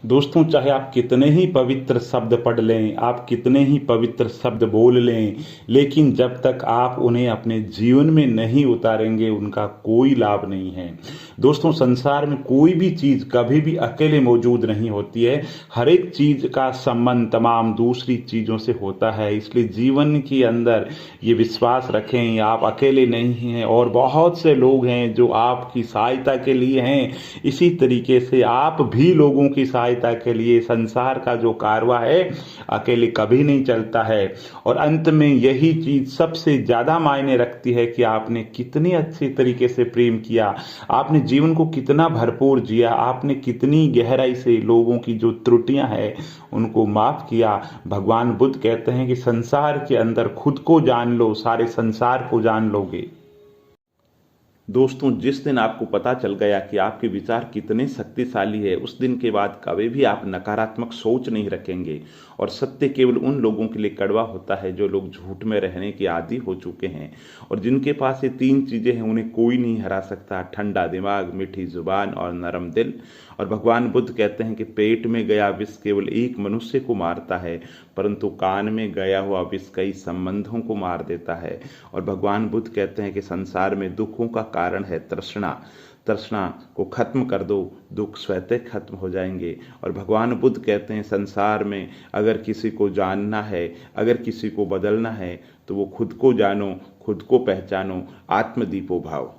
दोस्तों, चाहे आप कितने ही पवित्र शब्द पढ़ लें, आप कितने ही पवित्र शब्द बोल लें, लेकिन जब तक आप उन्हें अपने जीवन में नहीं उतारेंगे उनका कोई लाभ नहीं है। दोस्तों, संसार में कोई भी चीज़ कभी भी अकेले मौजूद नहीं होती है। हर एक चीज़ का संबंध तमाम दूसरी चीज़ों से होता है। इसलिए जीवन के अंदर ये विश्वास रखें, आप अकेले नहीं हैं और बहुत से लोग हैं जो आपकी सहायता के लिए हैं। इसी तरीके से आप भी लोगों की सहायता के लिए, संसार का जो कारवा है अकेले कभी नहीं चलता है। और अंत में यही चीज सबसे ज्यादा मायने रखती है कि आपने कितनी अच्छी तरीके से प्रेम किया, आपने जीवन को कितना भरपूर जिया, आपने कितनी गहराई से लोगों की जो त्रुटियां हैं उनको माफ किया। भगवान बुद्ध कहते हैं कि संसार के अंदर खुद को जान लो, सारे संसार को जान लोगे। दोस्तों, जिस दिन आपको पता चल गया कि आपके विचार कितने शक्तिशाली है, उस दिन के बाद कभी भी आप नकारात्मक सोच नहीं रखेंगे। और सत्य केवल उन लोगों के लिए कड़वा होता है जो लोग झूठ में रहने के आदी हो चुके हैं। और जिनके पास ये तीन चीज़ें हैं उन्हें कोई नहीं हरा सकता: ठंडा दिमाग, मीठी जुबान और नरम दिल। और भगवान बुद्ध कहते हैं कि पेट में गया विष केवल एक मनुष्य को मारता है, परंतु कान में गया हुआ विष कई संबंधों को मार देता है। और भगवान बुद्ध कहते हैं कि संसार में दुखों का कारण है तृष्णा। तृष्णा को खत्म कर दो, दुख स्वतः खत्म हो जाएंगे। और भगवान बुद्ध कहते हैं संसार में अगर किसी को जानना है, अगर किसी को बदलना है, तो वो खुद को जानो, खुद को पहचानो, आत्मदीपो भाव।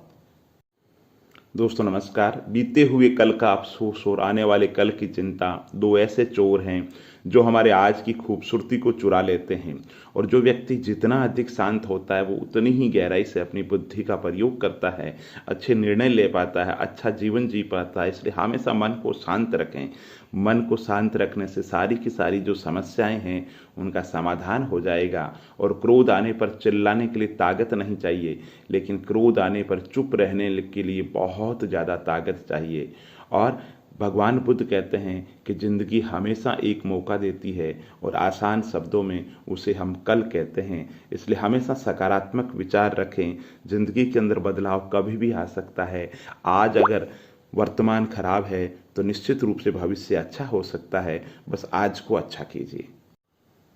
दोस्तों नमस्कार। बीते हुए कल का अफसोस और आने वाले कल की चिंता दो ऐसे चोर हैं जो हमारे आज की खूबसूरती को चुरा लेते हैं। और जो व्यक्ति जितना अधिक शांत होता है वो उतनी ही गहराई से अपनी बुद्धि का प्रयोग करता है, अच्छे निर्णय ले पाता है, अच्छा जीवन जी पाता है। इसलिए हमेशा मन को शांत रखें। मन को शांत रखने से सारी की सारी जो समस्याएं हैं उनका समाधान हो जाएगा। और क्रोध आने पर चिल्लाने के लिए ताकत नहीं चाहिए, लेकिन क्रोध आने पर चुप रहने के लिए बहुत ज़्यादा ताकत चाहिए। और भगवान बुद्ध कहते हैं कि ज़िंदगी हमेशा एक मौका देती है और आसान शब्दों में उसे हम कल कहते हैं। इसलिए हमेशा सकारात्मक विचार रखें। ज़िंदगी के अंदर बदलाव कभी भी आ सकता है। आज अगर वर्तमान खराब है तो निश्चित रूप से भविष्य अच्छा हो सकता है। बस आज को अच्छा कीजिए।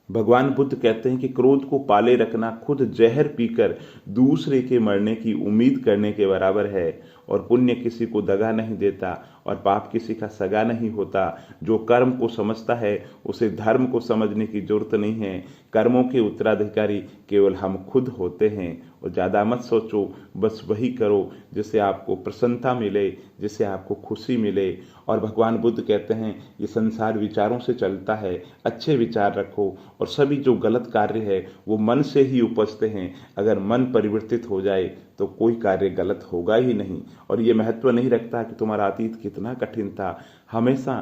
भगवान बुद्ध कहते हैं कि क्रोध को पाले रखना खुद जहर पीकर दूसरे के मरने की उम्मीद करने के बराबर है। और पुण्य किसी को दगा नहीं देता और पाप किसी का सगा नहीं होता। जो कर्म को समझता है उसे धर्म को समझने की जरूरत नहीं है। कर्मों के उत्तराधिकारी केवल हम खुद होते हैं। और ज़्यादा मत सोचो, बस वही करो जिससे आपको प्रसन्नता मिले, जिससे आपको खुशी मिले। और भगवान बुद्ध कहते हैं ये संसार विचारों से चलता है, अच्छे विचार रखो। और सभी जो गलत कार्य है वो मन से ही उपजते हैं। अगर मन परिवर्तित हो जाए तो कोई कार्य गलत होगा ही नहीं। और ये महत्व नहीं रखता कि तुम्हारा अतीत कितना कठिन था। हमेशा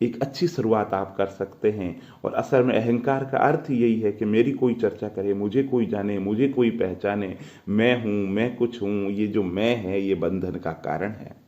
एक अच्छी शुरुआत आप कर सकते हैं। और असल में अहंकार का अर्थ यही है कि मेरी कोई चर्चा करे, मुझे कोई जाने, मुझे कोई पहचाने, मैं हूँ, मैं कुछ हूँ। ये जो मैं है ये बंधन का कारण है।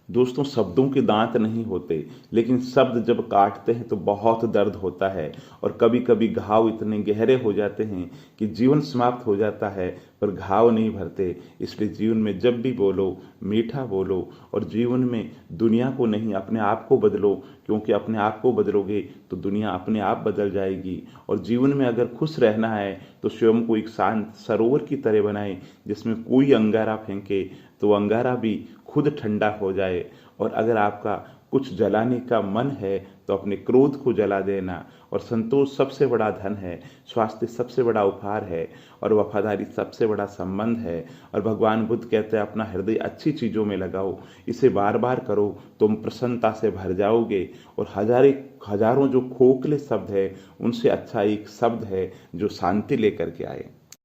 दोस्तों, शब्दों के दांत नहीं होते, लेकिन शब्द जब काटते हैं तो बहुत दर्द होता है। और कभी कभी घाव इतने गहरे हो जाते हैं कि जीवन समाप्त हो जाता है, पर घाव नहीं भरते। इसलिए जीवन में जब भी बोलो मीठा बोलो। और जीवन में दुनिया को नहीं अपने आप को बदलो, क्योंकि अपने आप को बदलोगे तो दुनिया अपने आप बदल जाएगी। और जीवन में अगर खुश रहना है तो स्वयं को एक शांत सरोवर की तरह बनाए, जिसमें कोई अंगारा फेंके तो अंगारा भी खुद ठंडा हो जाए। और अगर आपका कुछ जलाने का मन है तो अपने क्रोध को जला देना। और संतोष सबसे बड़ा धन है, स्वास्थ्य सबसे बड़ा उपहार है, और वफादारी सबसे बड़ा संबंध है। और भगवान बुद्ध कहते हैं अपना हृदय अच्छी चीज़ों में लगाओ, इसे बार बार करो, तुम प्रसन्नता से भर जाओगे। और हजारों जो खोखले शब्द है उनसे अच्छा एक शब्द है जो शांति लेकर के आए।